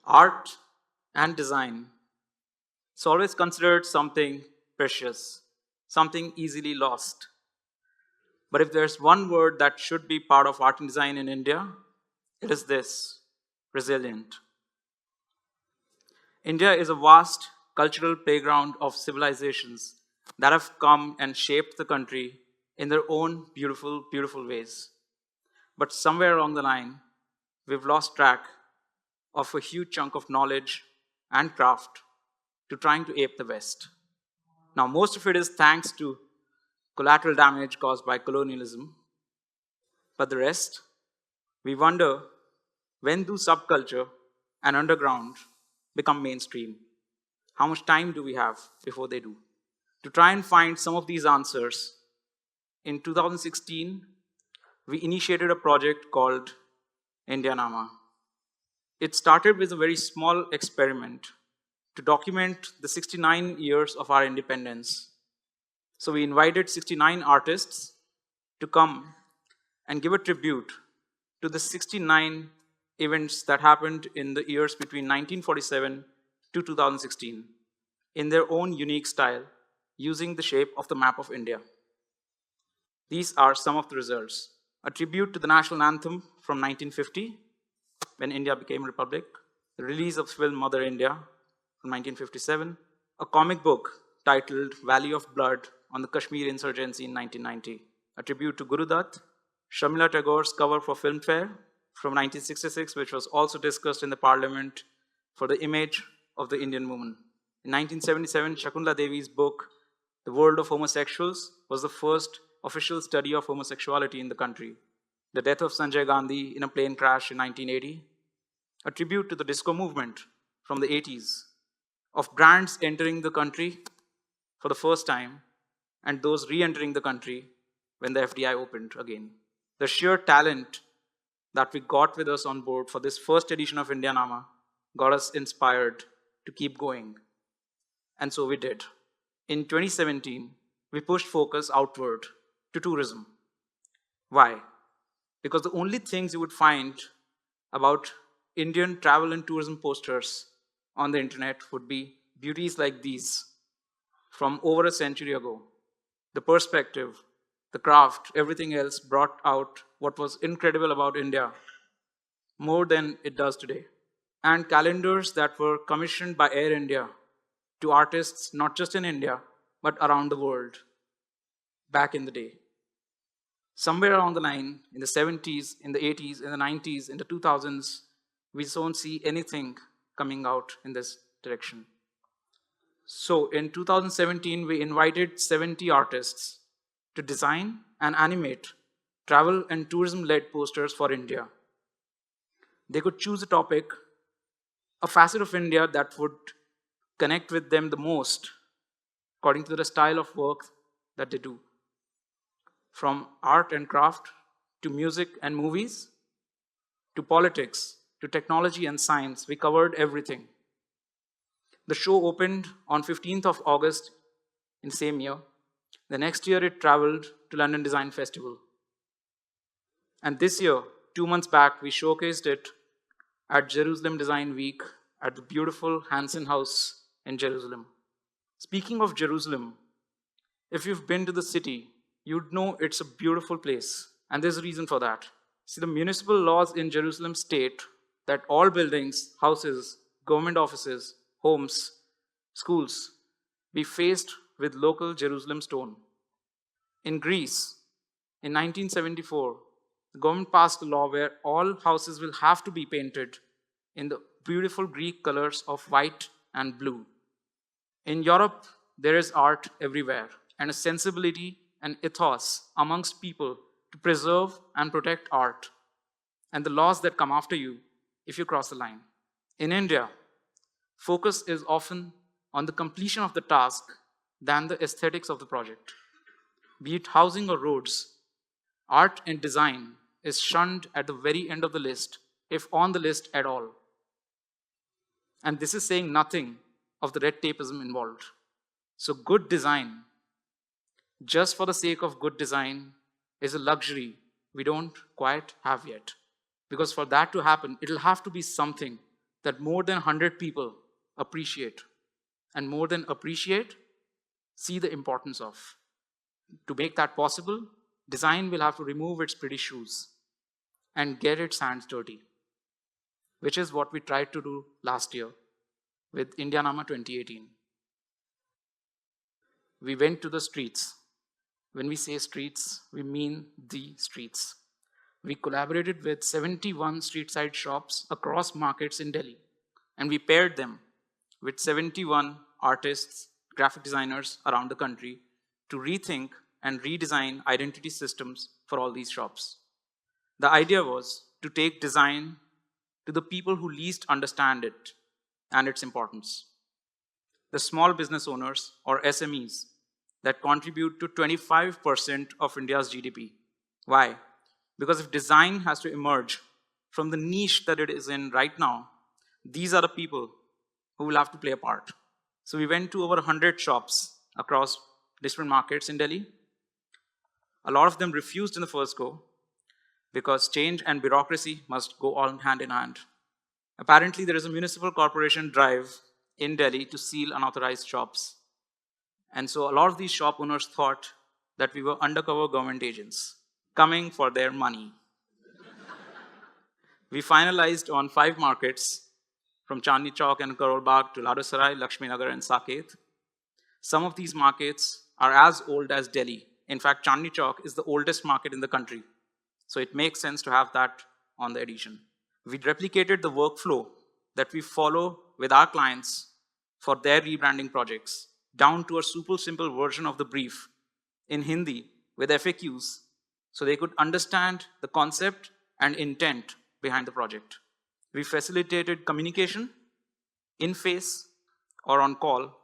Art and design is always considered something precious, something easily lost. But if there's one word that should be part of art and design in India, it is this: resilient. India is a vast cultural playground of civilizations that have come and shaped the country in their own beautiful, beautiful ways. But somewhere along the line, we've lost track of a huge chunk of knowledge and craft to trying to ape the West. Now, most of it is thanks to collateral damage caused by colonialism, but the rest, we wonder, when do subculture and underground become mainstream? How much time do we have before they do? To try and find some of these answers, in 2016, we initiated a project called Indianama. It started with a very small experiment to document the 69 years of our independence. So we invited 69 artists to come and give a tribute to the 69 events that happened in the years between 1947 to 2016 in their own unique style, using the shape of the map of India. These are some of the results. A tribute to the national anthem from 1950, when India became a republic, the release of film Mother India from 1957, a comic book titled Valley of Blood on the Kashmir insurgency in 1990, a tribute to Guru Dutt, Shamila Tagore's cover for Filmfare from 1966, which was also discussed in the parliament for the image of the Indian woman. In 1977, Shakuntala Devi's book, The World of Homosexuals, was the first official study of homosexuality in the country. The death of Sanjay Gandhi in a plane crash in 1980, a tribute to the disco movement from the 80s, of brands entering the country for the first time and those re-entering the country when the FDI opened again. The sheer talent that we got with us on board for this first edition of Indianama got us inspired to keep going. And so we did. In 2017, we pushed focus outward to tourism. Why? Because the only things you would find about Indian travel and tourism posters on the internet would be beauties like these from over a century ago. The perspective, the craft, everything else brought out what was incredible about India more than it does today. And calendars that were commissioned by Air India to artists not just in India, but around the world back in the day. Somewhere along the line, in the 70s, in the 80s, in the 90s, in the 2000s, we don't see anything coming out in this direction. So in 2017, we invited 70 artists to design and animate travel and tourism-led posters for India. They could choose a topic, a facet of India that would connect with them the most, according to the style of work that they do. From art and craft, to music and movies, to politics, to technology and science, we covered everything. The show opened on 15th of August in the same year. The next year it traveled to London Design Festival. And this year, 2 months back, we showcased it at Jerusalem Design Week at the beautiful Hansen House in Jerusalem. Speaking of Jerusalem, if you've been to the city, you'd know it's a beautiful place. And there's a reason for that. See, the municipal laws in Jerusalem state that all buildings, houses, government offices, homes, schools be faced with local Jerusalem stone. In Greece, in 1974, the government passed a law where all houses will have to be painted in the beautiful Greek colors of white and blue. In Europe, there is art everywhere and a sensibility and ethos amongst people to preserve and protect art and the laws that come after you if you cross the line. In India, focus is often on the completion of the task than the aesthetics of the project. Be it housing or roads, art and design is shunned at the very end of the list, if on the list at all. And this is saying nothing of the red tapeism involved. So good design, just for the sake of good design, is a luxury we don't quite have yet. Because for that to happen, it'll have to be something that more than 100 people appreciate, and more than appreciate, see the importance of. To make that possible, design will have to remove its pretty shoes and get its hands dirty, which is what we tried to do last year with Indianama 2018. We went to the streets. When we say streets, we mean the streets. We collaborated with 71 street side shops across markets in Delhi, and we paired them with 71 artists, graphic designers around the country to rethink and redesign identity systems for all these shops. The idea was to take design to the people who least understand it and its importance. The small business owners, or SMEs, that contribute to 25% of India's GDP. Why? Because if design has to emerge from the niche that it is in right now, these are the people who will have to play a part. So we went to over 100 shops across different markets in Delhi. A lot of them refused in the first go because change and bureaucracy must go all hand in hand. Apparently, there is a municipal corporation drive in Delhi to seal unauthorized shops. And so a lot of these shop owners thought that we were undercover government agents coming for their money. We finalized on 5 markets from Chandni Chowk and Karol Bagh to Ladsarai, Lakshmi Nagar, and Saket. Some of these markets are as old as Delhi. In fact, Chandni Chowk is the oldest market in the country. So it makes sense to have that on the edition. We replicated the workflow that we follow with our clients for their rebranding projects, down to a super simple version of the brief in Hindi with FAQs so they could understand the concept and intent behind the project. We facilitated communication in face or on call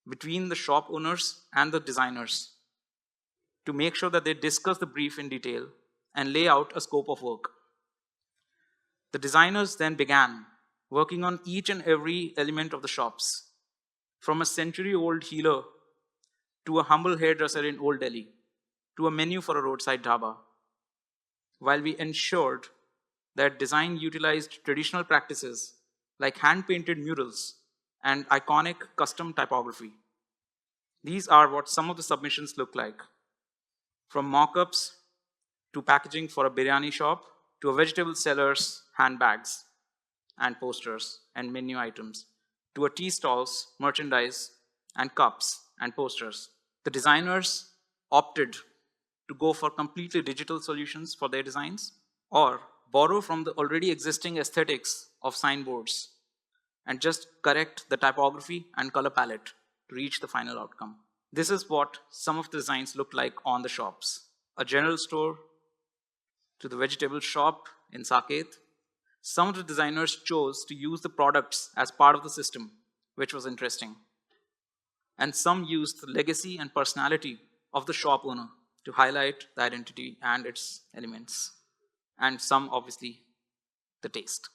between the shop owners and the designers to make sure that they discuss the brief in detail and lay out a scope of work. The designers then began working on each and every element of the shops, from a century-old healer to a humble hairdresser in Old Delhi, to a menu for a roadside dhaba, while we ensured that design utilized traditional practices like hand-painted murals and iconic custom typography. These are what some of the submissions look like, from mock-ups to packaging for a biryani shop to a vegetable seller's handbags and posters and menu items, to a tea stall's merchandise and cups and posters. The designers opted to go for completely digital solutions for their designs or borrow from the already existing aesthetics of signboards and just correct the typography and color palette to reach the final outcome. This is what some of the designs look like on the shops. A general store to the vegetable shop in Saket. Some of the designers chose to use the products as part of the system, which was interesting. And some used the legacy and personality of the shop owner to highlight the identity and its elements. And some, obviously, the taste.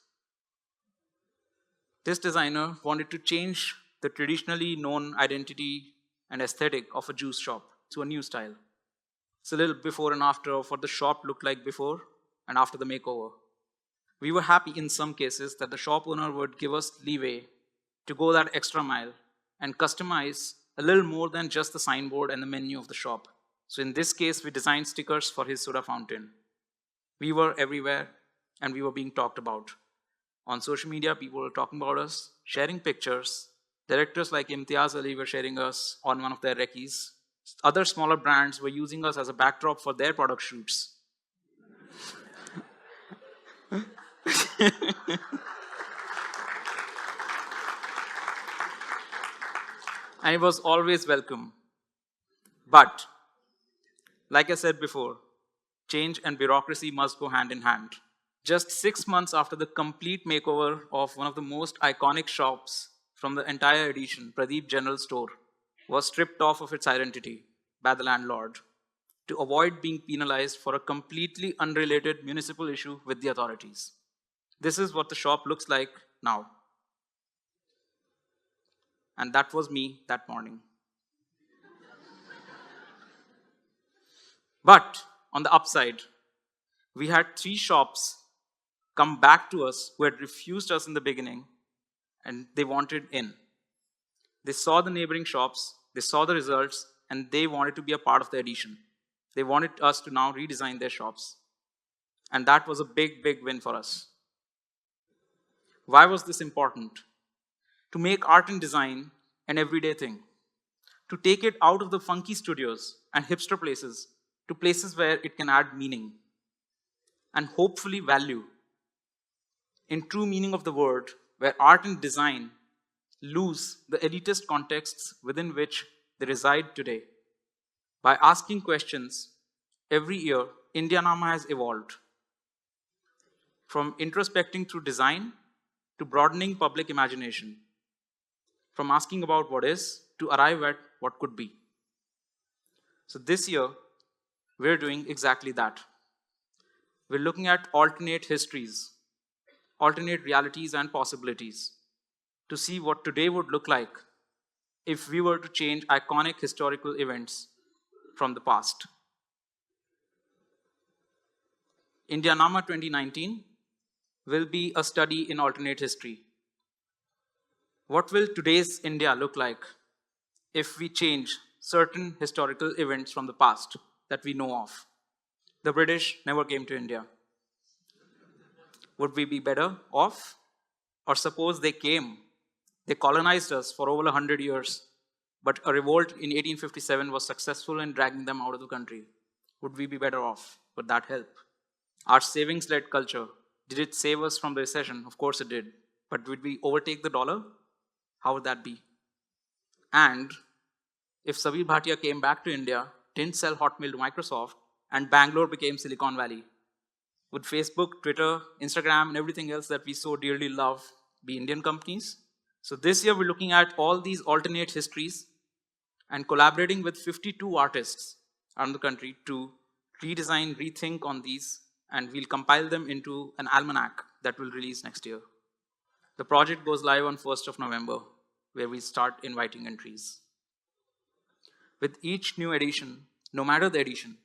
This designer wanted to change the traditionally known identity and aesthetic of a juice shop to a new style. It's a little before and after of what the shop looked like before and after the makeover. We were happy in some cases that the shop owner would give us leeway to go that extra mile and customize a little more than just the signboard and the menu of the shop. So in this case, we designed stickers for his soda fountain. We were everywhere and we were being talked about. On social media, people were talking about us, sharing pictures. Directors like Imtiaz Ali were sharing us on one of their recce's. Other smaller brands were using us as a backdrop for their product shoots. And it was always welcome. But, like I said before, change and bureaucracy must go hand in hand. Just 6 months after the complete makeover of one of the most iconic shops from the entire edition, Pradeep General Store, was stripped off of its identity by the landlord to avoid being penalized for a completely unrelated municipal issue with the authorities. This is what the shop looks like now. And that was me that morning. But on the upside, we had 3 shops come back to us who had refused us in the beginning and they wanted in. They saw the neighboring shops, they saw the results, and they wanted to be a part of the edition. They wanted us to now redesign their shops. And that was a big, big win for us. Why was this important? To make art and design an everyday thing. To take it out of the funky studios and hipster places to places where it can add meaning and hopefully value. In true meaning of the word, where art and design lose the elitist contexts within which they reside today. By asking questions, every year, Indianama has evolved. From introspecting through design to broadening public imagination. From asking about what is to arrive at what could be. So this year, we're doing exactly that. We're looking at alternate histories, alternate realities and possibilities to see what today would look like if we were to change iconic historical events from the past. Indianama 2019 will be a study in alternate history. What will today's India look like if we change certain historical events from the past that we know of? The British never came to India. Would we be better off? Or suppose they came, they colonized us for over 100 years, but a revolt in 1857 was successful in dragging them out of the country. Would we be better off? Would that help? Our savings-led culture, did it save us from the recession? Of course it did. But would we overtake the dollar? How would that be? And if Sabir Bhatia came back to India, didn't sell Hotmail to Microsoft, and Bangalore became Silicon Valley, would Facebook, Twitter, Instagram, and everything else that we so dearly love be Indian companies? So this year we're looking at all these alternate histories and collaborating with 52 artists around the country to redesign, rethink on these, and we'll compile them into an almanac that will release next year. The project goes live on 1st of November, where we start inviting entries. With each new edition, no matter the edition,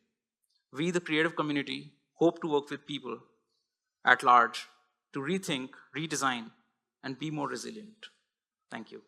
we, the creative community, hope to work with people at large to rethink, redesign, and be more resilient. Thank you.